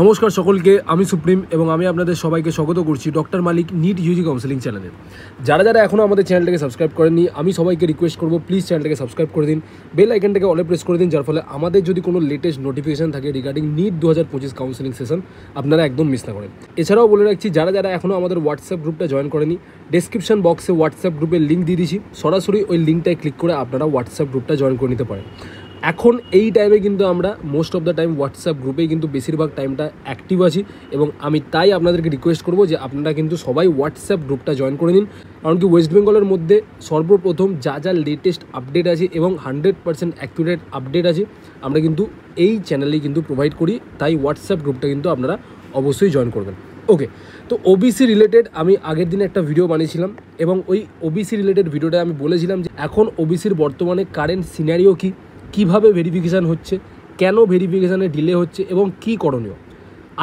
নমস্কার সকলকে, আমি সুপ্রিম এবং আমি আপনাদের সবাইকে স্বাগত করছি ডক্টর মালিক নিট ইউজি কাউন্সেলিং চ্যানেলে। যারা যারা এখনও আমাদের চ্যানেলটাকে সাবস্ক্রাইব করেননি, আমি সবাইকে রিকোয়েস্ট করবো প্লিজ চ্যানেলটাকে সাবস্ক্রাইব করে দিন, বেল আইকনটাকে অলে প্রেস করে দিন, যার ফলে আমাদের যদি কোনো লেটেস্ট নোটিফিকেশন থাকে রিগার্ডিং নিট 2025 কাউন্সেলিং সেশন আপনারা একদম মিস না করেন। এছাড়াও বলে রাখছি, যারা যারা এখনও আমাদের হোয়াটসঅ্যাপ গ্রুপটা জয়েন করেনি, ডেসক্রিপশন বক্সে হোয়াটসঅ্যাপ গ্রুপের লিঙ্ক দিয়ে দিয়েছি, সরাসরি ওই লিঙ্কটায় ক্লিক করে আপনারা হোয়াটসঅ্যাপ গ্রুপটা জয়েন করে নিতে পারেন। এখন এই টাইমে কিন্তু আমরা most of the time WhatsApp গ্রুপেই কিন্তু বেশিরভাগ টাইমটা অ্যাক্টিভ আছি এবং আমি তাই আপনাদেরকে রিকোয়েস্ট করবো যে আপনারা কিন্তু সবাই হোয়াটসঅ্যাপ গ্রুপটা জয়েন করে নিন। কারণ কি ওয়েস্ট বেঙ্গলের মধ্যে সর্বপ্রথম যা যা লেটেস্ট আপডেট আছে এবং 100% অ্যাকুরেট আপডেট আছে আমরা কিন্তু এই চ্যানেলেই কিন্তু প্রোভাইড করি, তাই হোয়াটসঅ্যাপ গ্রুপটা কিন্তু আপনারা অবশ্যই জয়েন করবেন। ওকে, তো ওবিসি রিলেটেড আমি আগের দিনে একটা ভিডিও বানিয়েছিলাম এবং ওই ওবিসি রিলেটেড ভিডিওটা আমি বলেছিলাম যে এখন ওবিসির বর্তমানে কারেন্ট সিনারিও কী, কীভাবে ভেরিফিকেশান হচ্ছে, কেন ভেরিফিকেশানে ডিলে হচ্ছে এবং কী করণীয়।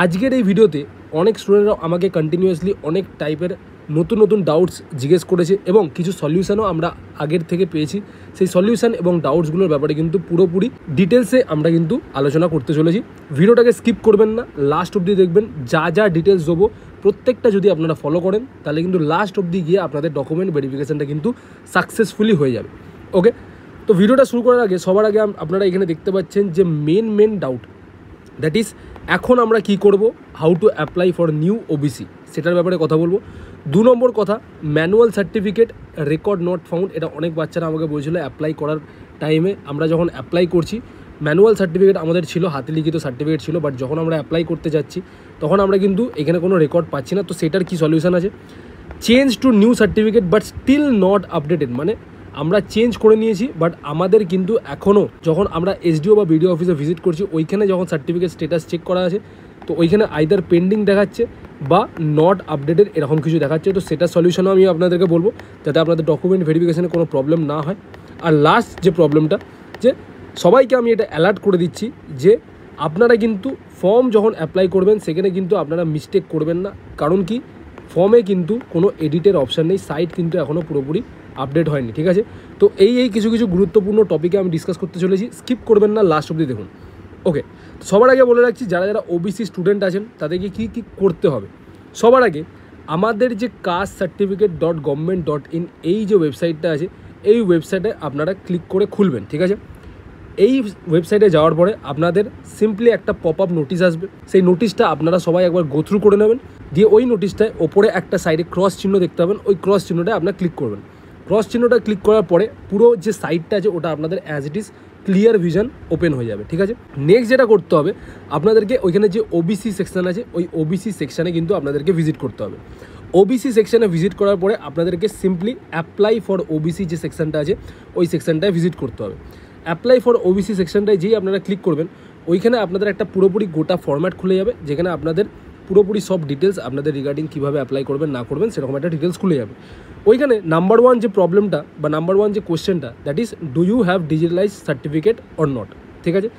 আজকের এই ভিডিওতে অনেক স্টুডেন্টরা আমাকে কন্টিনিউয়াসলি অনেক টাইপের নতুন নতুন ডাউটস জিজ্ঞেস করেছে এবং কিছু সলিউশনও আমরা আগের থেকে পেয়েছি। সেই সলিউশন এবং ডাউটসগুলোর ব্যাপারে কিন্তু পুরোপুরি ডিটেলসে আমরা কিন্তু আলোচনা করতে চলেছি। ভিডিওটাকে স্কিপ করবেন না, লাস্ট অবধি দেখবেন। যা যা ডিটেলস দেবো প্রত্যেকটা যদি আপনারা ফলো করেন তাহলে কিন্তু লাস্ট অবধি গিয়ে আপনাদের ডকুমেন্ট ভেরিফিকেশানটা কিন্তু সাকসেসফুলি হয়ে যাবে। ওকে, তো ভিডিওটা শুরু করার আগে সবার আগে আপনারা এখানে দেখতে পাচ্ছেন যে মেন ডাউট, দ্যাট ইজ এখন আমরা কি করব, how to apply for new OBC, সেটার ব্যাপারে কথা বলবো। 2 নম্বর কথা, manual certificate record not found. এটা অনেক বাচ্চারা আমাকে বলছিল অ্যাপ্লাই করার টাইমে, আমরা যখন অ্যাপ্লাই করছি ম্যানুয়াল সার্টিফিকেট আমাদের ছিল, হাতে লিখিত সার্টিফিকেট ছিল, বাট যখন আমরা অ্যাপ্লাই করতে যাচ্ছি তখন আমরা কিন্তু এখানে কোনো রেকর্ড পাচ্ছি না। তো সেটার কি সলিউশন আছে? Change to new certificate but still not updated, মানে আমরা চেঞ্জ করে নিয়েছি বাট আমাদের কিন্তু এখনও যখন আমরা এসডিও বা বিডিও অফিসে ভিজিট করছি ওইখানে যখন সার্টিফিকেট স্ট্যাটাস চেক করা আছে তো ওইখানে আইদার পেন্ডিং দেখাচ্ছে বা নট আপডেটেড এরকম কিছু দেখাচ্ছে। তো সেটার সলিউশনও আমি আপনাদেরকে বলবো যাতে আপনাদের ডকুমেন্ট ভেরিফিকেশানে কোনো প্রবলেম না হয়। আর লাস্ট যে প্রবলেমটা, যে সবাইকে আমি এটা অ্যালার্ট করে দিচ্ছি যে আপনারা কিন্তু ফর্ম যখন অ্যাপ্লাই করবেন সেখানে কিন্তু আপনারা মিস্টেক করবেন না। কারণ কি, ফর্মে কিন্তু কোনো এডিটের অপশান নেই, সাইট কিন্তু এখনও পুরোপুরি আপডেট হয়নি, ঠিক আছে? তো এই কিছু গুরুত্বপূর্ণ টপিকে আমি ডিসকাস করতে চলেছি, স্কিপ করবেন না, লাস্ট অবধি দেখুন। ওকে, সবার আগে বলে রাখছি যারা যারা ওবিসি স্টুডেন্ট আছেন তাদেরকে কী কী করতে হবে। সবার আগে আমাদের যে caste-certificate.government.in এই যে ওয়েবসাইটটা আছে এই ওয়েবসাইটে আপনারা ক্লিক করে খুলবেন, ঠিক আছে? এই ওয়েবসাইটে যাওয়ার পরে আপনাদের সিম্পলি একটা পপ আপ নোটিশ আসবে, সেই নোটিশটা আপনারা সবাই একবার গো থ্রু করে নেবেন। দিয়ে ওই নোটিশটায় ওপরে একটা সাইডে ক্রস চিহ্ন দেখতে পাবেন, ওই ক্রস চিহ্নটা আপনারা ক্লিক করবেন। ক্রস চিহ্নটা ক্লিক করার পরে পুরো যে সাইটটা আছে ওটা আপনাদের as it is clear vision open হয়ে যাবে, ঠিক আছে? নেক্সট যেটা করতে হবে আপনাদেরকে ওইখানে যে ওবিসি সেকশন আছে ওই ওবিসি সেকশানে কিন্তু আপনাদেরকে ভিজিট করতে হবে। ওবিসি সেকশানে ভিজিট করার পরে আপনাদেরকে সিম্পলি অ্যাপ্লাই ফর ওবিসি যে সেকশনটা আছে ওই সেকশনটায় ভিজিট করতে হবে। অ্যাপ্লাই ফর ওবিসি সেকশনটায় যেই আপনারা ক্লিক করবেন ওইখানে আপনাদের একটা পুরোপুরি গোটা ফরম্যাট খুলে যাবে, যেখানে আপনাদের পুরোপুরি সব ডিটেলস আপনাদের রিগার্ডিং কীভাবে অ্যাপ্লাই করবেন না করবেন সেরকম একটা ডিটেলস খুলে যাবে। ওইখানে নাম্বার 1 যে প্রবলেমটা বা নাম্বার 1 যে কোয়েশ্চেনটা, that is do you have digitalize certificate or not, ঠিক আছে?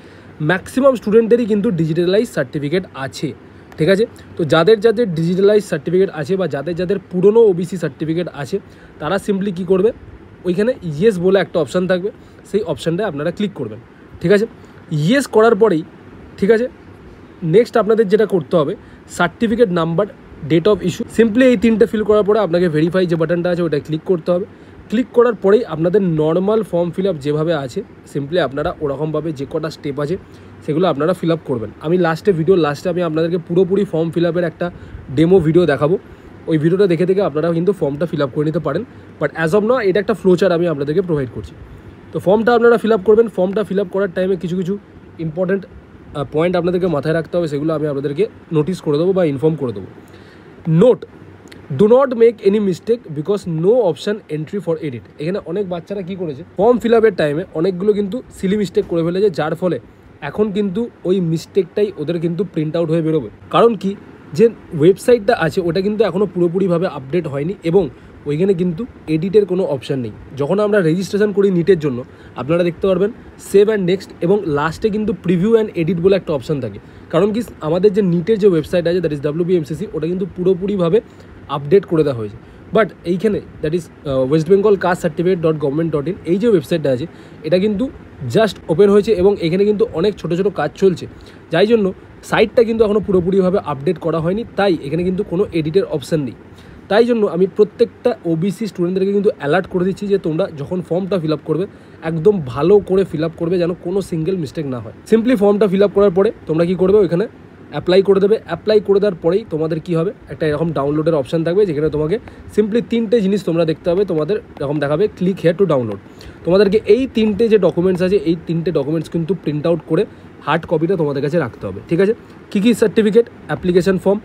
ম্যাক্সিমাম স্টুডেন্টেরই কিন্তু ডিজিটালাইজ সার্টিফিকেট আছে, ঠিক আছে? তো যাদের যাদের ডিজিটালাইজ সার্টিফিকেট আছে বা যাদের যাদের পুরনো ওবিসি সার্টিফিকেট আছে তারা সিম্পলি কী করবে, ওইখানে ইয়েস বলে একটা অপশান থাকবে, সেই অপশানটায় আপনারা ক্লিক করবেন, ঠিক আছে? ইয়েস করার পরেই, ঠিক আছে, নেক্সট আপনাদের যেটা করতে হবে certificate number, date of issue, simply এই 3টে ফিল করার পরে আপনাকে ভেরিফাই যে বাটনটা আছে ওটা ক্লিক করতে হবে। ক্লিক করার পরেই আপনাদের নর্মাল ফর্ম ফিল আপ যেভাবে আছে সিম্পলি আপনারা ওরকমভাবে যে কটা স্টেপ আছে সেগুলো আপনারা ফিল আপ করবেন। আমি ভিডিওর লাস্টে আমি আপনাদেরকে পুরোপুরি ফর্ম ফিল আপের একটা ডেমো ভিডিও দেখাবো, ওই ভিডিওটা দেখে আপনারা কিন্তু ফর্মটা ফিল আপ করে নিতে পারেন। বাট অ্যাজ অফ নাও এটা একটা ফ্লোচার্ট আমি আপনাদেরকে প্রোভাইড করছি। তো ফর্মটা আপনারা ফিল আপ করবেন। ফর্মটা ফিল আপ করার টাইমে কিছু ইম্পর্টেন্ট পয়েন্ট আপনাদেরকে মাথায় রাখতে হবে, সেগুলো আমি আপনাদেরকে নোটিস করে দেবো বা ইনফর্ম করে দেবো। Note, do not make any mistake because no option entry for edit. এখানে অনেক বাচ্চারা কী করেছে, ফর্ম ফিল আপের টাইমে অনেকগুলো কিন্তু সিলি মিস্টেক করে ফেলেছে, যার ফলে এখন কিন্তু ওই মিস্টেকটাই ওদের কিন্তু প্রিন্ট আউট হয়ে বেরোবে। কারণ কি, যে ওয়েবসাইটটা আছে ওটা কিন্তু এখনও পুরোপুরিভাবে আপডেট হয়নি এবং ওইখানে কিন্তু এডিটের কোনো অপশান নেই। যখন আমরা রেজিস্ট্রেশন করি নিটের জন্য আপনারা দেখতে পারবেন সেভ অ্যান্ড নেক্সট এবং লাস্টে কিন্তু প্রিভিউ অ্যান্ড এডিট বলে একটা অপশান থাকে। কারণ কি, আমাদের যে নিটের যে ওয়েবসাইট আছে দ্যাট ইজ WBMCC ওটা কিন্তু পুরোপুরিভাবে আপডেট করে দেওয়া হয়েছে। বাট এইখানে that is West Bengal caste-certificate.government.in এই যে ওয়েবসাইটটা আছে এটা কিন্তু জাস্ট ওপেন হয়েছে এবং এখানে কিন্তু অনেক ছোটো ছোটো কাজ চলছে, যাই জন্য সাইটটা কিন্তু এখনও পুরোপুরিভাবে আপডেট করা হয়নি, তাই এখানে কিন্তু কোনো এডিটের অপশান নেই। তাই জন্য আমি প্রত্যেকটা ওবিসি স্টুডেন্টদেরকে কিন্তু অ্যালার্ট করে দিচ্ছি যে তোমরা যখন ফর্মটা ফিল আপ করবে একদম ভালো করে ফিল আপ করবে, যেন কোনো সিঙ্গেল মিস্টেক না হয়। সিম্পলি ফর্মটা ফিল আপ করার পরে তোমরা কী করবে, ওইখানে অ্যাপ্লাই করে দেবে। অ্যাপ্লাই করে দেওয়ার পরেই তোমাদের কী হবে, একটা এরকম ডাউনলোডের অপশান থাকবে, যেখানে তোমাকে সিম্পলি 3টে জিনিস তোমরা দেখতে হবে। তোমাদের এরকম দেখাবে ক্লিক হেয়ার টু ডাউনলোড। তোমাদেরকে এই 3টে যে ডকুমেন্টস আছে, এই 3টে ডকুমেন্টস কিন্তু প্রিন্ট আউট করে হার্ড কপিটা তোমাদের কাছে রাখতে হবে, ঠিক আছে? কী কী certificate, application form,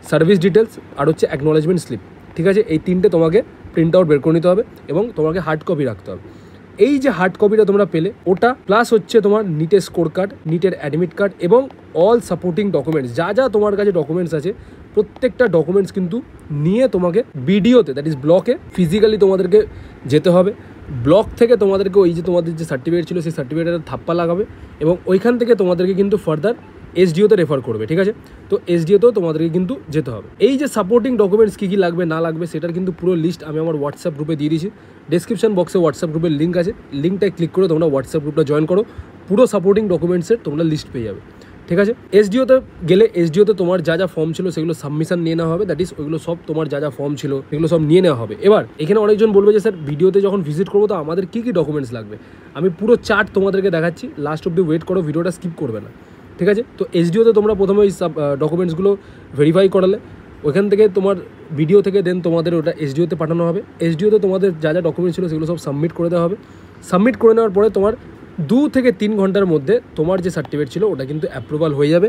service details আর হচ্ছে অ্যাকনোলেজমেন্ট স্লিপ, ঠিক আছে? এই 3টে তোমাকে প্রিন্ট আউট বের করে নিতে হবে এবং তোমাকে হার্ড কপি রাখতে হবে। এই যে হার্ড কপিটা তোমরা পেলে, ওটা প্লাস হচ্ছে তোমার নিটের স্কোর কার্ড, নিটের অ্যাডমিট কার্ড এবং অল সাপোর্টিং ডকুমেন্টস, যা যা তোমার কাছে ডকুমেন্টস আছে প্রত্যেকটা ডকুমেন্টস কিন্তু নিয়ে তোমাকে বিডিওতে, দ্যাট ইজ ব্লকে ফিজিক্যালি তোমাদেরকে যেতে হবে। ব্লক থেকে তোমাদেরকে ওই যে তোমাদের যে সার্টিফিকেট ছিল সেই সার্টিফিকেটের থাপ্পা লাগাবে এবং ওইখান থেকে তোমাদেরকে কিন্তু ফার্দার এসডিওতে রেফার করবে, ঠিক আছে? তো এসডিওতেও তোমাদেরকে কিন্তু যেতে হবে। এই যে সাপোর্টিং ডকুমেন্টস কী কী লাগবে না লাগবে সেটার কিন্তু পুরো লিস্ট আমি আমার হোয়াটসঅ্যাপ গ্রুপে দিয়ে দিয়েছি। ডেসক্রিপশন বক্সে হোয়াটসঅ্যাপ গ্রুপের লিঙ্ক আছে, লিঙ্কটায় ক্লিক করে তোমরা হোয়াটসঅ্যাপ গ্রুপটা জয়েন করো, পুরো সাপোর্টিং ডকুমেন্টসের তোমরা লিস্ট পেয়ে যাবে, ঠিক আছে? এসডিওতে গেলে এসডিওতে তোমার যা যা ফর্ম ছিল সেগুলো সাবমিশন নিয়ে নেওয়া হবে, দ্যাট ইজ ওইগুলো সব তোমার যা যা ফর্ম ছিল এগুলো সব নিয়ে নেওয়া হবে। এবার এখানে অনেকজন বলবে যে স্যার ভিডিওতে যখন ভিজিট করবো তো আমাদের কী কী ডকুমেন্টস লাগবে, আমি পুরো চার্ট তোমাদেরকে দেখাচ্ছি, লাস্ট অব্দি ওয়েট করো, ভিডিওটা স্কিপ করবে না, ঠিক আছে? তো এসডিওতে তোমরা প্রথমে ওই সব ডকুমেন্টসগুলো ভেরিফাই করালে ওইখান থেকে তোমার ভিডিও থেকে দেন তোমাদের ওটা এসডিওতে পাঠানো হবে। এসডিওতে তোমাদের যা যা ডকুমেন্টস ছিল সেগুলো সব সাবমিট করে দেওয়া হবে। সাবমিট করে নেওয়ার পরে তোমার 2 থেকে 3 ঘন্টার মধ্যে তোমার যে সার্টিফিকেট ছিল ওটা কিন্তু অ্যাপ্রুভাল হয়ে যাবে।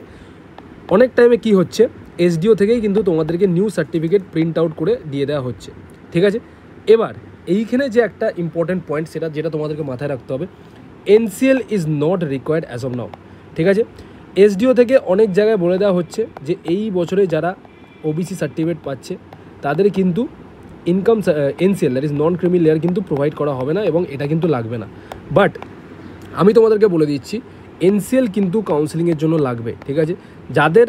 অনেক টাইমে কি হচ্ছে, এসডিও থেকেই কিন্তু তোমাদেরকে নিউ সার্টিফিকেট প্রিন্ট আউট করে দিয়ে দেওয়া হচ্ছে, ঠিক আছে? এবার এইখানে যে একটা ইম্পর্ট্যান্ট পয়েন্ট সেটা যেটা তোমাদেরকে মাথায় রাখতে হবে, NCL is not required as of now, ঠিক আছে? এসডিও থেকে অনেক জায়গায় বলে দেওয়া হচ্ছে যে এই বছরে যারা ওবিসি সার্টিফিকেট পাচ্ছে তাদের কিন্তু income NCL that is non creamy layer কিন্তু প্রোভাইড করা হবে না এবং এটা কিন্তু লাগবে না। বাট আমি তোমাদেরকে বলে দিচ্ছি এনসিএল কিন্তু কাউন্সেলিংয়ের জন্য লাগবে, ঠিক আছে? যাদের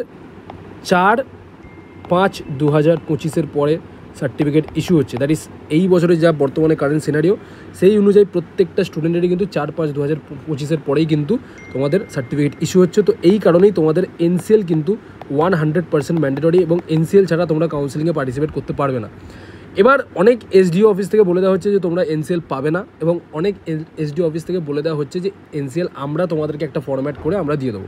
4/5/2025 পরে সার্টিফিকেট ইস্যু হচ্ছে, দ্যাট ইজ এই বছরের যা বর্তমানে কারেন্ট সিনারিও সেই অনুযায়ী প্রত্যেকটা স্টুডেন্টেরই কিন্তু 4/5/2025 পরেই কিন্তু তোমাদের সার্টিফিকেট ইস্যু হচ্ছে। তো এই কারণেই তোমাদের এনসিএল কিন্তু 100% ম্যান্ডেটরি এবং এনসিএল ছাড়া তোমরা কাউন্সেলিংয়ে পার্টিসিপেট করতে পারবে না। এবার অনেক এসডিও অফিস থেকে বলে দেওয়া হচ্ছে যে তোমরা এনসিএল পাবে না এবং অনেক এসডিও অফিস থেকে বলে দেওয়া হচ্ছে যে এনসিএল আমরা তোমাদেরকে একটা ফরম্যাট করে আমরা দিয়ে দেবো।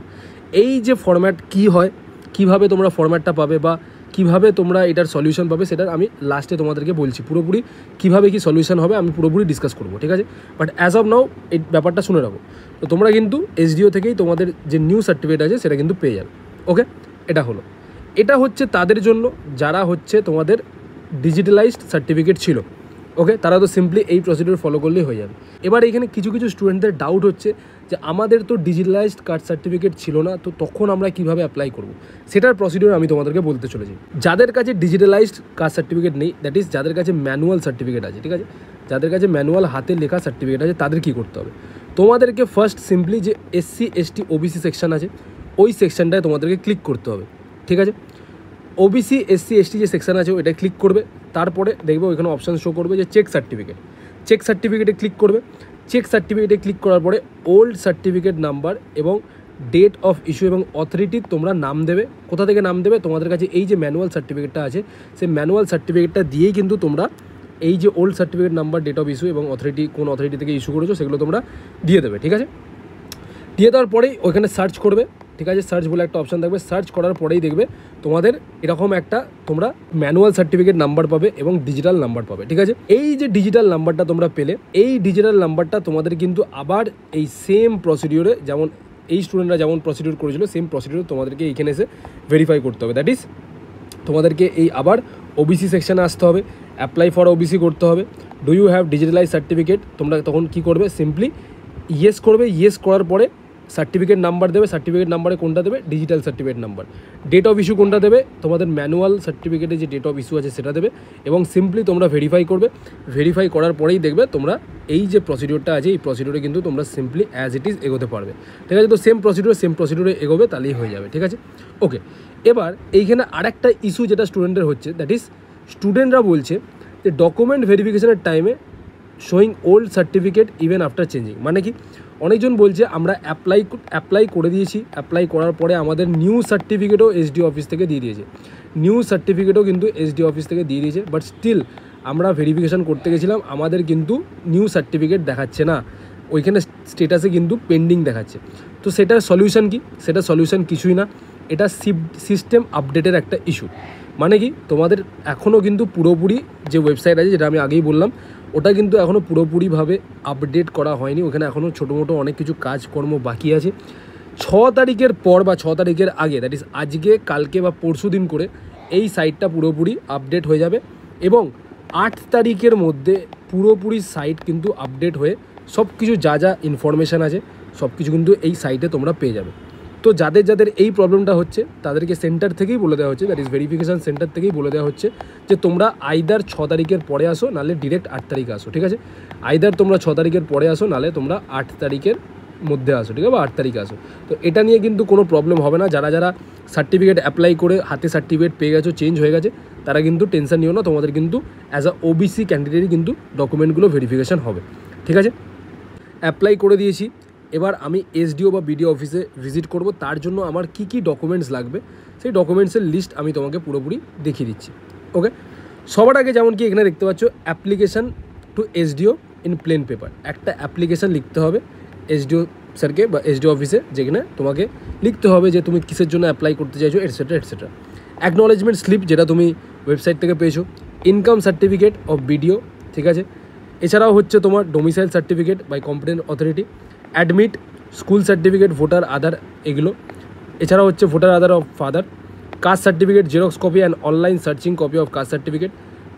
এই যে ফরম্যাট কী হয়, কিভাবে তোমরা ফরম্যাটটা পাবে বা কিভাবে তোমরা এটার সলিউশন পাবে সেটা আমি লাস্টে তোমাদেরকে বলছি। পুরোপুরি কীভাবে কী সলিউশন হবে আমি পুরোপুরি ডিসকাস করবো, ঠিক আছে? বাট অ্যাজ অফ নাও এই ব্যাপারটা শুনে রাখো। তো তোমরা কিন্তু এসডিও থেকেই তোমাদের যে নিউ সার্টিফিকেট আছে সেটা কিন্তু পেয়ে যাবে, ওকে? এটা হচ্ছে তাদের জন্য যারা হচ্ছে তোমাদের ডিজিটালাইজড সার্টিফিকেট ছিল, ওকে? তারা তো সিম্পলি এই প্রসিডিউর ফলো করলেই হয়ে যাবে। এবার এইখানে কিছু কিছু স্টুডেন্টদের ডাউট হচ্ছে যে আমাদের তো ডিজিটালাইজড কাস্ট সার্টিফিকেট ছিল না, তো তখন আমরা কিভাবে অ্যাপ্লাই করব, সেটার প্রসিডিউর আমি তোমাদেরকে বলতে চলেছি। যাদের কাছে ডিজিটালাইজড কাস্ট সার্টিফিকেট নেই, দ্যাট ইজ যাদের কাছে ম্যানুয়াল সার্টিফিকেট আছে, ঠিক আছে? যাদের কাছে ম্যানুয়াল হাতে লেখা সার্টিফিকেট আছে তাদের কী করতে হবে, তোমাদেরকে ফার্স্ট সিম্পলি যে SC ST OBC সেকশন আছে ওই সেকশনটায় তোমাদেরকে ক্লিক করতে হবে, ঠিক আছে? OBC SC ST যে সেকশন আছে ওইটা ক্লিক করবে, তারপরে দেখবে ওইখানে অপশান শো করবে যে চেক সার্টিফিকেটে ক্লিক করবে। চেক সার্টিফিকেটে ক্লিক করার পরে ওল্ড সার্টিফিকেট নাম্বার এবং ডেট অফ ইস্যু এবং অথরিটির তোমরা নাম দেবে। কোথা থেকে নাম দেবে, তোমাদের কাছে এই যে ম্যানুয়াল সার্টিফিকেটটা আছে সেই ম্যানুয়াল সার্টিফিকেটটা দিয়েই কিন্তু তোমরা এই যে old certificate number, date of issue এবং অথরিটি কোন অথরিটি থেকে ইস্যু করেছো সেগুলো তোমরা দিয়ে দেবে, ঠিক আছে? দিয়ে দেওয়ার পরেই ওইখানে সার্চ করবে, ঠিক আছে? সার্চ বলে একটা অপশান থাকবে, সার্চ করার পরেই দেখবে তোমাদের এরকম একটা তোমরা ম্যানুয়াল সার্টিফিকেট নাম্বার পাবে এবং ডিজিটাল নাম্বার পাবে, ঠিক আছে? এই যে ডিজিটাল নাম্বারটা তোমরা পেলে, এই ডিজিটাল নাম্বারটা তোমাদের কিন্তু আবার এই সেম প্রসিডিউরে যেমন এই স্টুডেন্টরা যেমন প্রসিডিউর করেছিল সেম প্রসিডিউর তোমাদেরকে এইখানে এসে ভেরিফাই করতে হবে। দ্যাট ইজ তোমাদেরকে এই আবার ওবিসি সেকশানে আসতে হবে, অ্যাপ্লাই ফর ওবিসি করতে হবে। Do you have digitalize certificate, তোমরা তখন কী করবে, সিম্পলি ইয়েস করবে। ইয়েস করার পরে সার্টিফিকেট নাম্বার দেবে, সার্টিফিকেট নাম্বারে কোনটা দেবে, digital certificate number. Date of issue কোনটা দেবে, তোমাদের ম্যানুয়াল সার্টিফিকেটে যে ডেট অফ ইস্যু আছে সেটা দেবে এবং সিম্পলি তোমরা ভেরিফাই করবে। ভেরিফাই করার পরেই দেখবে তোমরা এই যে প্রসিডিউরটা আছে এই প্রসিডিউরে কিন্তু তোমরা সিম্পলি অ্যাজ ইট ইজ এগোতে পারবে, ঠিক আছে? তো সেম প্রসিডিউরে এগোবে তাহলেই হয়ে যাবে, ঠিক আছে? ওকে, এবার এইখানে আরেকটা ইস্যু যেটা স্টুডেন্টের হচ্ছে, দ্যাট ইজ স্টুডেন্টরা বলছে যে ডকুমেন্ট ভেরিফিকেশনের টাইমে showing old certificate even after changing. মানে কি, অনেকজন বলছে আমরা অ্যাপ্লাই করে দিয়েছি, অ্যাপ্লাই করার পরে আমাদের নিউ সার্টিফিকেটও এসডিও অফিস থেকে দিয়ে দিয়েছে, নিউ সার্টিফিকেটও কিন্তু এসডিও অফিস থেকে দিয়ে দিয়েছে, বাট স্টিল আমরা ভেরিফিকেশান করতে গেছিলাম, আমাদের কিন্তু নিউ সার্টিফিকেট দেখাচ্ছে না, ওইখানে স্টেটাসে কিন্তু পেন্ডিং দেখাচ্ছে। তো সেটার সলিউশন কি? সেটার সলিউশন কিছুই না, এটা সিস্টেম আপডেটের একটা ইস্যু। মানে কি, তোমাদের এখনও কিন্তু পুরোপুরি যে ওয়েবসাইট আছে, যেটা আমি আগেই বললাম, ওটা কিন্তু এখনও পুরোপুরিভাবে আপডেট করা হয়নি, ওখানে এখনও ছোটো মোটো অনেক কিছু কাজকর্ম বাকি আছে। 6 তারিখের পর বা 6 তারিখের আগে, দ্যাট ইজ আজকে, কালকে বা পরশু দিন করে এই সাইটটা পুরোপুরি আপডেট হয়ে যাবে এবং 8 তারিখের মধ্যে পুরোপুরি সাইট কিন্তু আপডেট হয়ে সব কিছু যা যা ইনফরমেশান আছে সব কিছু কিন্তু এই সাইটে তোমরা পেয়ে যাবে। তো যাদের যাদের এই প্রবলেমটা হচ্ছে তাদেরকে সেন্টার থেকেই বলে দেওয়া হচ্ছে, দ্যাট ইজ ভেরিফিকেশান সেন্টার থেকেই বলে দেওয়া হচ্ছে যে তোমরা আইদার 6 তারিখের পরে আসো, নাহলে ডিরেক্ট 8 তারিখে আসো, ঠিক আছে? আইদার তোমরা 6 তারিখের পরে আসো, নাহলে তোমরা 8 তারিখের মধ্যে আসো, ঠিক আছে, বা 8 তারিখে আসো। তো এটা নিয়ে কিন্তু কোনো প্রবলেম হবে না। যারা যারা সার্টিফিকেট অ্যাপ্লাই করে হাতে সার্টিফিকেট পেয়ে গেছো, চেঞ্জ হয়ে গেছে, তারা কিন্তু টেনশন নিও না, তোমাদের কিন্তু অ্যাজ আ ওবিসি ক্যান্ডিডেটই কিন্তু ডকুমেন্টগুলো ভেরিফিকেশান হবে, ঠিক আছে? অ্যাপ্লাই করে দিয়েছি, এবার আমি এসডিও বা বিডিও অফিসে ভিজিট করব, তার জন্য আমার কি কি ডকুমেন্টস লাগবে সেই ডকুমেন্টসের লিস্ট আমি তোমাকে পুরোপুরি দেখিয়ে দিচ্ছি। ওকে, সবার আগে যেমন কি এখানে দেখতে পাচ্ছ, application to SDO in plane paper, একটা অ্যাপ্লিকেশান লিখতে হবে এসডিও স্যারকে বা এসডিও অফিসে, যেখানে তোমাকে লিখতে হবে যে তুমি কিসের জন্য অ্যাপ্লাই করতে চাইছো, এটসেট্রা এটসেট্রা। অ্যাকনলেজমেন্ট স্লিপ, যেটা তুমি ওয়েবসাইট থেকে পেয়েছো। ইনকাম সার্টিফিকেট অফ বিডিও, ঠিক আছে? এছাড়াও হচ্ছে তোমার domicile certificate by competent authority, admit, school certificate, voter Aadhaar, এগুলো। এছাড়াও হচ্ছে voter Aadhaar of father, caste certificate xerox copy and online searching copy of caste certificate,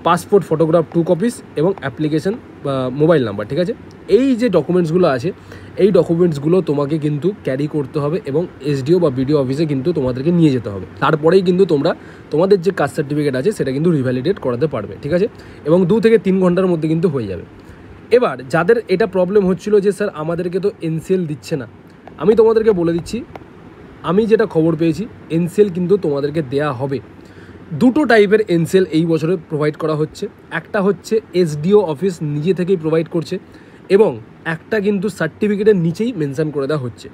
passport photograph 2 copies এবং অ্যাপ্লিকেশন বা মোবাইল নাম্বার, ঠিক আছে? এই যে ডকুমেন্টসগুলো আছে, এই ডকুমেন্টসগুলো তোমাকে কিন্তু ক্যারি করতে হবে এবং এসডিও বা বিডিও অফিসে কিন্তু তোমাদেরকে নিয়ে যেতে হবে। তারপরেই কিন্তু তোমরা তোমাদের যে কাস্ট সার্টিফিকেট আছে সেটা কিন্তু রিভ্যালিডেট করাতে পারবে, ঠিক আছে? এবং 2 থেকে 3 ঘন্টার মধ্যে কিন্তু হয়ে যাবে। এবার যাদের এটা প্রবলেম হচ্ছিল যে স্যার আমাদেরকে তো এনসিএল দিচ্ছে না, আমি তোমাদেরকে বলে দিচ্ছি, আমি যেটা খবর পেয়েছি, এনসিএল কিন্তু তোমাদেরকে দেয়া হবে। 2টো টাইপের এনসিএল এই বছরে প্রোভাইড করা হচ্ছে, একটা হচ্ছে এসডিও অফিস নিজে থেকেই প্রোভাইড করছে এবং একটা কিন্তু সার্টিফিকেটের নিচেই মেনশন করে দেওয়া হচ্ছে।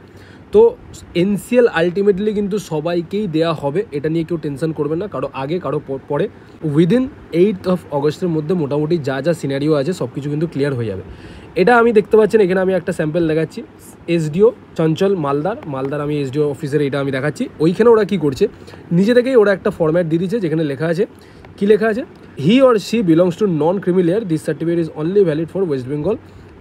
তো এনসিএল আলটিমেটলি কিন্তু সবাইকেই দেওয়া হবে, এটা নিয়ে কেউ টেনশন করবে না, কারো আগে কারো পরে। উইদিন 8 অগস্টের মধ্যে মোটামুটি যা যা সিনারিও আছে সব কিছু কিন্তু ক্লিয়ার হয়ে যাবে। এটা আমি দেখতে পাচ্ছেন, এখানে আমি একটা স্যাম্পল দেখাচ্ছি, এসডিও চঞ্চল মালদার আমি এসডিও অফিসের এটা আমি দেখাচ্ছি। ওইখানে ওরা কী করছে, নিজে থেকেই ওরা একটা ফরম্যাট দিয়ে দিচ্ছে, যেখানে লেখা আছে, কী লেখা আছে, he or she belongs to non creamy layer, this certificate is only valid for West Bengal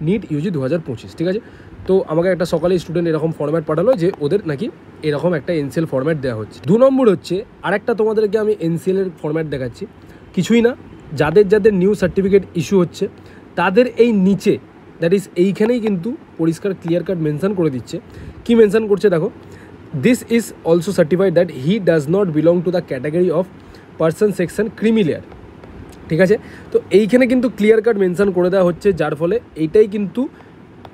NEET UG 2025, ঠিক আছে? তো আমাকে একটা সকালে স্টুডেন্ট এরকম ফরম্যাট পাঠালো যে ওদের নাকি এরকম একটা এনসিএল ফরম্যাট দেওয়া হচ্ছে। 2 নম্বর হচ্ছে আরেকটা তোমাদেরকে আমি এনসিএলের ফরম্যাট দেখাচ্ছি, কিছুই না, যাদের যাদের নিউ সার্টিফিকেট ইস্যু হচ্ছে তাদের এই নিচে, দ্যাট ইজ এইখানেই কিন্তু পরিষ্কার ক্লিয়ার কাট মেনশন করে দিচ্ছে। কি মেনশন করছে দেখো, this is also certified that he does not belong to the category of person section creamy layer, ঠিক আছে? তো এইখানে কিন্তু ক্লিয়ার কাট মেনশন করে দেওয়া হচ্ছে, যার ফলে এইটাই কিন্তু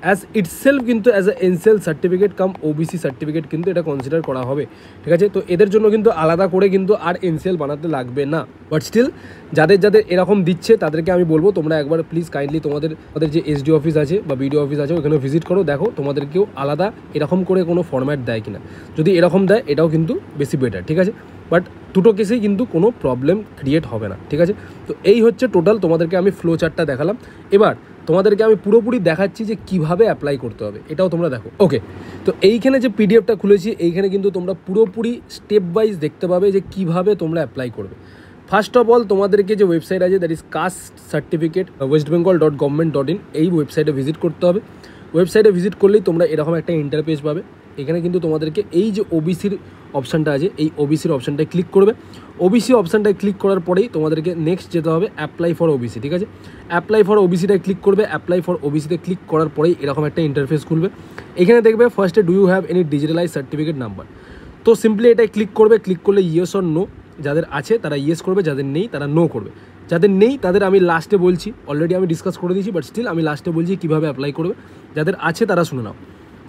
অ্যাজ ইটসেলফ কিন্তু as a NCL certificate come OBC certificate কিন্তু এটা কনসিডার করা হবে, ঠিক আছে? তো এদের জন্য কিন্তু আলাদা করে কিন্তু আর এনসিএল বানাতে লাগবে না। বাট স্টিল যাদের যাদের এরকম দিচ্ছে তাদেরকে আমি বলবো, তোমরা একবার প্লিজ কাইন্ডলি তোমাদের যে এসডিও অফিস আছে বা বিডিও অফিস আছে ওখানে ভিজিট করো, দেখো তোমাদেরকেও আলাদা এরকম করে কোনো ফরম্যাট দেয় কিনা। যদি এরকম দেয় এটাও কিন্তু বেশি বেটার, ঠিক আছে? বাট দুটো কেসেই কিন্তু কোনো প্রবলেম ক্রিয়েট হবে না, ঠিক আছে? তো এই হচ্ছে টোটাল তোমাদেরকে আমি ফ্লো চার্টটা দেখালাম। এবার তোমাদেরকে আমি পুরোপুরি দেখাচ্ছি যে কিভাবে অ্যাপ্লাই করতে হবে, এটাও তোমরা দেখো। ওকে, তো এইখানে যে পিডিএফটা খুলেছি এইখানে কিন্তু তোমরা পুরোপুরি স্টেপ ওয়াইজ দেখতে পাবে যে কিভাবে তোমরা অ্যাপ্লাই করবে। ফার্স্ট অফ অল তোমাদেরকে যে ওয়েবসাইট আছে, that is caste certificate westbengal.government.in, এই ওয়েবসাইটে ভিজিট করতে হবে। ওয়েবসাইটে ভিজিট করলেই তোমরা এরকম একটা ইন্টারপেজ পাবে। এখানে কিন্তু তোমাদেরকে এই যে ওবিসির অপশানটা আছে, এই ওবিসির অপশানটায় ক্লিক করবে। ওবিসি অপশানটায় ক্লিক করার পরেই তোমাদেরকে নেক্সট যেতে হবে অ্যাপ্লাই ফর ওবিসি, ঠিক আছে? অ্যাপ্লাই ফর ওবিসিটায় ক্লিক করবে। অ্যাপ্লাই ফর ওবিসিতে ক্লিক করার পরেই এরকম একটা ইন্টারফেস খুলবে। এখানে দেখবে ফার্স্টে do you have any digitalize certificate number, তো সিম্পলি এটাই ক্লিক করবে। ক্লিক করলে ইয়েস অর নো, যাদের আছে তারা ইয়েস করবে, যাদের নেই তারা নো করবে। যাদের নেই তাদের আমি লাস্টে বলছি, অলরেডি আমি ডিসকাস করে দিয়েছি, বাট স্টিল আমি লাস্টে বলছি কীভাবে অ্যাপ্লাই করবে। যাদের আছে তারা শুনে নাও।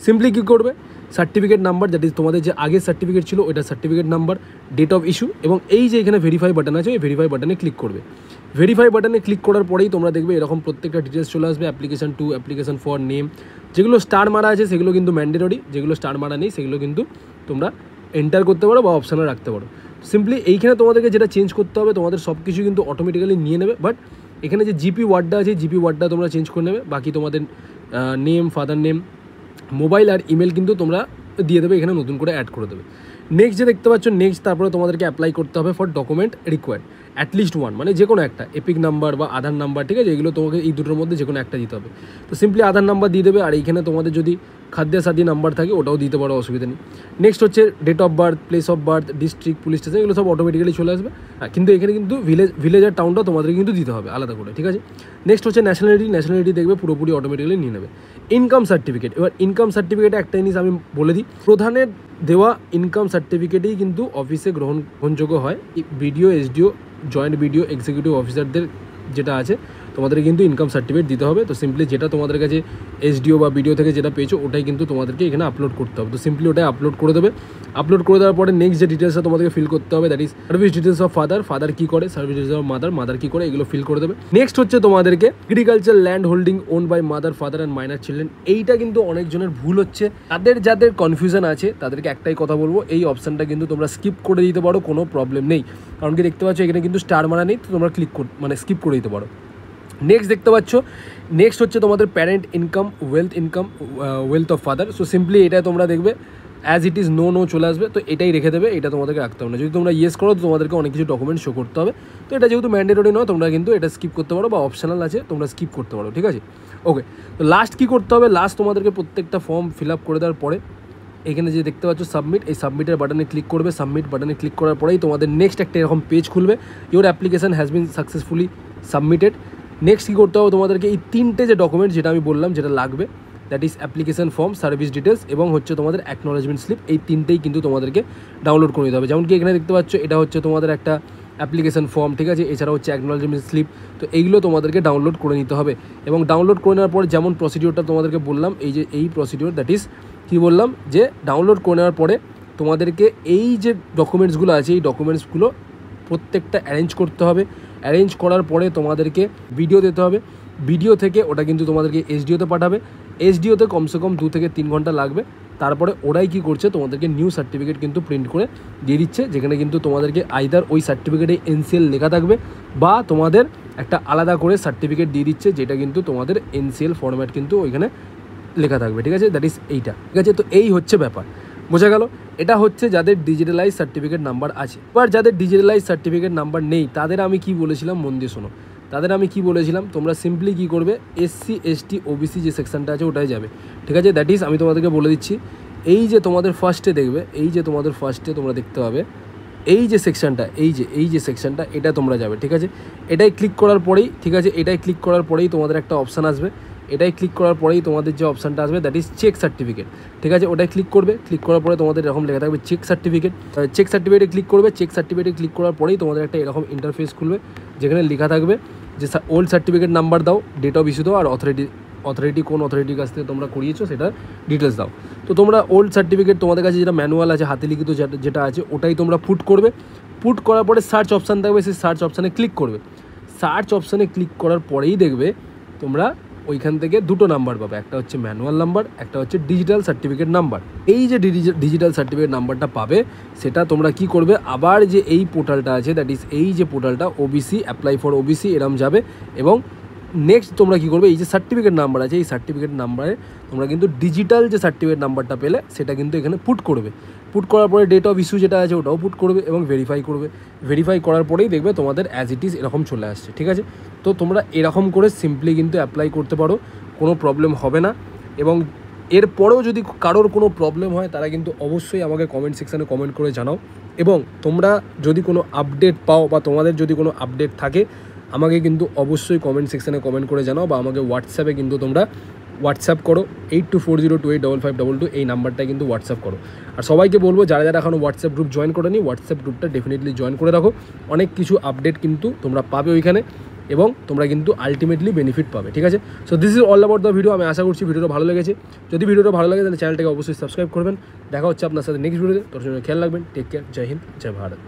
সিম্পলি কী করবে, সার্টিফিকেট নাম্বার, দ্যাট ইজ তোমাদের যে আগের সার্টিফিকেট ছিল ওইটা certificate number, date of issue এবং এই যে এখানে ভেরিফাই বাটন আছে ওই ভেরিফাই বাটনে ক্লিক করবে। ভেরিফাই বাটনে ক্লিক করার পরেই তোমরা দেখবে এরকম প্রত্যেকটা ডিটেলস চলে আসবে, application to, application for, name. যেগুলো স্টার মারা আছে সেগুলো কিন্তু ম্যান্ডেটরি, যেগুলো স্টার মারা নেই সেগুলো কিন্তু তোমরা এন্টার করতে পারো বা অপশানে রাখতে পারো। সিম্পলি এইখানে তোমাদেরকে যেটা চেঞ্জ করতে হবে, তোমাদের সব কিছু কিন্তু অটোমেটিক্যালি নিয়ে নেবে, বাট এখানে যে জিপি ওয়ার্ডটা আছে জিপি ওয়ার্ডটা তোমরা চেঞ্জ করে নেবে। বাকি তোমাদের নেম, ফাদার নেম, মোবাইল আর ইমেল কিন্তু তোমরা দিয়ে দেবে, এখানে নতুন করে অ্যাড করে দেবে। নেক্সট যে দেখতে পাচ্ছ, নেক্সট তারপরে তোমাদেরকে অ্যাপ্লাই করতে হবে for document required, at least one, মানে যে কোনো একটা এপিক নাম্বার বা আধার নাম্বার, ঠিক আছে, এগুলো তোমাকে এই দুটোর মধ্যে যে কোনো একটা দিতে হবে। তো সিম্পলি আধার নাম্বার দিয়ে দেবে, আর এইখানে তোমাদের যদি খাদ্যাসাদি নাম্বার থাকে ওটাও দিতে পারো, অসুবিধা নেই। নেক্সট হচ্ছে date of birth, place of birth, district, police station, এগুলো সব অটোমেটিক্যালি চলে আসবে। কিন্তু এখানে কিন্তু ভিলেজ আর টাউনটা তোমাদের কিন্তু দিতে হবে আলাদা করে, ঠিক আছে। নেক্সট হচ্ছে ন্যাশনালিটি দেখবে পুরোপুরি অটোমেটিক্যালি নিয়ে নেবে। ইনকাম সার্টিফিকেট, এবার ইনকাম সার্টিফিকেটে একটা জিনিস আমি বলে দিই, প্রধানের দেওয়া ইনকাম সার্টিফিকেটেই কিন্তু অফিসে গ্রহণযোগ্য হয়। BDO, SDO, joint BDO, executive অফিসারদের যেটা আছে তোমাদের কিন্তু ইনকাম সার্টিফিকেট দিতে হবে। তো সিম্পলি যেটা তোমাদের কাছে এসডিও বা বিডিও থেকে যেটা পেয়েছো ওটাই কিন্তু তোমাদেরকে এখানে আপলোড করতে হবে। তো সিম্পলি ওটাই আপলোড করে দেবে। আপলোড করে দেওয়ার পরে নেক্সট যে ডিটেলসটা তোমাদেরকে ফিল করতে হবে, that is service details of father কী করে, সার্ভিস ডিটেলস অফ মাদার কী করে, এগুলো ফিল করে দেবে। নেক্সট হচ্ছে তোমাদেরকে agriculture land holding own by mother, father and minor children. এইটা কিন্তু অনেকজনের ভুল হচ্ছে, যাদের কনফিউশন আছে তাদেরকে একটাই কথা বলবো, এই অপশানটা কিন্তু তোমরা স্কিপ করে দিতে পারো, কোনো প্রবলেম নেই। কারণ কি দেখতে পাচ্ছ এখানে কিন্তু স্টার মারা নেই, তো তোমরা স্কিপ করে দিতে পারো। নেক্সট দেখতে পাচ্ছ, নেক্সট হচ্ছে তোমাদের parent income, wealth of father. So simply এটা তোমরা দেখবে অ্যাজ ইট ইজ নো চলে আসবে, তো এটাই রেখে দেবে, এটা তোমাদেরকে রাখতে হবে না। যদি তোমরা ইয়েস করো তো তোমাদেরকে অনেক কিছু ডকুমেন্ট শো করতে হবে, তো এটা যেহেতু ম্যান্ডেটরি নয় তোমরা কিন্তু এটা স্কিপ করতে পারো, বা অপশনাল আছে তোমরা স্কিপ করতে পারো, ঠিক আছে। ওকে, তো লাস্ট কী করতে হবে, লাস্ট তোমাদেরকে প্রত্যেকটা ফর্ম ফিল আপ করে দেওয়ার পরে এখানে যে দেখতে পাচ্ছ সাবমিট, এই সাবমিটের বাটনে ক্লিক করবে। সাবমিট বাটনে ক্লিক করার পরেই তোমাদের নেক্সট একটা এরকম পেজ খুলবে, your application has been successfully submitted. Next কী করতে হবে, তোমাদেরকে এই তিনটে যে ডকুমেন্ট যেটা আমি বললাম যেটা লাগবে, that is application form, service details এবং হচ্ছে তোমাদের অ্যাকনোলেজমেন্ট স্লিপ, এই তিনটেই কিন্তু তোমাদেরকে ডাউনলোড করে নিতে হবে। যেমন কি এখানে দেখতে পাচ্ছ এটা হচ্ছে তোমাদের একটা অ্যাপ্লিকেশন ফর্ম, ঠিক আছে, এছাড়া হচ্ছে অ্যাকনোলেজমেন্ট স্লিপ, তো এইগুলো তোমাদেরকে ডাউনলোড করে নিতে হবে। এবং ডাউনলোড করে নেওয়ার পরে যেমন প্রসিডিওরটা তোমাদেরকে বললাম, এই প্রসিডিওর, দ্যাট ইজ কী বললাম, যে ডাউনলোড করে নেওয়ার পরে তোমাদেরকে এই যে ডকুমেন্টসগুলো আছে এই ডকুমেন্টসগুলো প্রত্যেকটা অ্যারেঞ্জ করতে হবে। অ্যারেঞ্জ করার পরে তোমাদেরকে ভিডিও দিতে হবে, ভিডিও থেকে ওটা কিন্তু তোমাদেরকে এসডিওতে পাঠাবে, এসডিওতে কমসে কম 2 থেকে 3 ঘন্টা লাগবে। তারপরে ওরাই কী করছে, তোমাদেরকে নিউ সার্টিফিকেট কিন্তু প্রিন্ট করে দিয়ে দিচ্ছে, যেখানে কিন্তু তোমাদেরকে আইদার ওই সার্টিফিকেটে এনসিএল লেখা থাকবে, বা তোমাদের একটা আলাদা করে সার্টিফিকেট দিয়ে দিচ্ছে যেটা কিন্তু তোমাদের এনসিএল ফরম্যাট কিন্তু ওইখানে লেখা থাকবে, ঠিক আছে, দ্যাট ইজ এইটা, ঠিক আছে। তো এই হচ্ছে ব্যাপার, বোঝা গেল। এটা হচ্ছে যাদের ডিজিটালাইজ সার্টিফিকেট নাম্বার আছে। এবার যাদের ডিজিটালাইজ সার্টিফিকেট নাম্বার নেই তাদের আমি কি বলেছিলাম মন দিয়ে শোনো, তাদের আমি কি বলেছিলাম, তোমরা সিম্পলি কী করবে, এসসি এসটি ওবিসি যে সেকশনটা আছে ওটাই যাবে, ঠিক আছে। দ্যাট ইজ আমি তোমাদেরকে বলে দিচ্ছি, এই যে তোমাদের ফার্স্টে দেখবে, এই যে তোমাদের ফার্স্টে তোমরা দেখতে পাবে এই যে সেকশনটা, এই যে সেকশনটা, এটা তোমরা যাবে, ঠিক আছে। এটাই ক্লিক করার পরেই, ঠিক আছে, এটাই ক্লিক করার পরেই তোমাদের একটা অপশান আসবে, এটাই ক্লিক করার পরেই তোমাদের যে অপশানটা আসবে দ্যাট ইজ চেক সার্টিফিকেট, ঠিক আছে। ওটাই ক্লিক করবে, ক্লিক করার পরে তোমাদের এরকম লেখা থাকবে চেক সার্টিফিকেটে ক্লিক করবে। চেক সার্টিফিকেটে ক্লিক করার পরেই তোমাদের একটা এরকম ইন্টারফেস খুলবে, যেখানে লেখা থাকবে যে ওল্ড সার্টিফিকেট নাম্বার দাও, ডেট অফ ইস্যু দাও, আর অথরিটি কোন অথরিটির কাছ থেকে তোমরা করিয়েছো সেটা ডিটেলস দাও। তো তোমরা ওল্ড সার্টিফিকেট তোমাদের কাছে যেটা ম্যানুয়াল আছে, হাতে লিখিত যেটা আছে ওটাই তোমরা পুট করবে। পুট করার পরে সার্চ অপশান থাকবে, সেই সার্চ অপশানে ক্লিক করবে। সার্চ অপশানে ক্লিক করার পরেই দেখবে তোমরা ওইখান থেকে দুটো নাম্বার পাবে, একটা হচ্ছে ম্যানুয়াল নাম্বার, একটা হচ্ছে ডিজিটাল সার্টিফিকেট নাম্বার। এই যে ডিজিটাল সার্টিফিকেট নাম্বারটা পাবে সেটা তোমরা কি করবে, আবার যে এই পোর্টালটা আছে দ্যাট ইজ এই যে পোর্টালটা ওবিসি, অ্যাপ্লাই ফর ওবিসি এরম যাবে, এবং নেক্সট তোমরা কী করবে, এই যে সার্টিফিকেট নাম্বার আছে এই সার্টিফিকেট নাম্বারে তোমরা কিন্তু ডিজিটাল যে সার্টিফিকেট নাম্বারটা পেলে সেটা কিন্তু এখানে পুট করবে। পুট করার পরে ডেট অফ ইস্যু যেটা আছে ওটাও পুট করবে এবং ভেরিফাই করবে। ভেরিফাই করার পরেই দেখবে তোমাদের অ্যাজ ইট ইজ এরকম চলে আসছে, ঠিক আছে। তো তোমরা এরকম করে সিম্পলি কিন্তু অ্যাপ্লাই করতে পারো, কোনো প্রবলেম হবে না। এবং এরপরেও যদি কারোর কোনো প্রবলেম হয় তারা কিন্তু অবশ্যই আমাকে কমেন্ট সেকশানে কমেন্ট করে জানাও। এবং তোমরা যদি কোনো আপডেট পাও বা তোমাদের যদি কোনো আপডেট থাকে আমাকে কিন্তু অবশ্যই কমেন্ট সেকশানে কমেন্ট করে জানাও, বা আমাকে হোয়াটসঅ্যাপে কিন্তু তোমরা হোয়াটসঅ্যাপ করো 8240285522, এই নাম্বারটায় কিন্তু হোয়াটসঅ্যাপ করো। আর সবাইকে বলবো যারা যারা এখনও হোয়াটসঅ্যাপ গ্রুপ জয়েন করেনি, হোয়াটসঅ্যাপ গ্রুপটা ডেফিনেটলি জয়েন করে রাখো, অনেক কিছু আপডেট কিন্তু তোমরা পাবে ওইখানে, এবং তোমরা কিন্তু আলটিমেটলি বেনিফিট পাবে, ঠিক আছে। So this is all about the video. আমি আশা করছি ভিডিওটা ভালো লেগেছে। যদি ভিডিওটা ভালো লাগে তাহলে চ্যানেলটাকে অবশ্যই সাবস্ক্রাইব করবেন। দেখা হচ্ছে আপনার সাথে নেক্সট ভিডিওতে, তোর জন্য খেয়াল রাখবেন। টেক কেয়ার, জয় হিন্দ, জয় ভারত।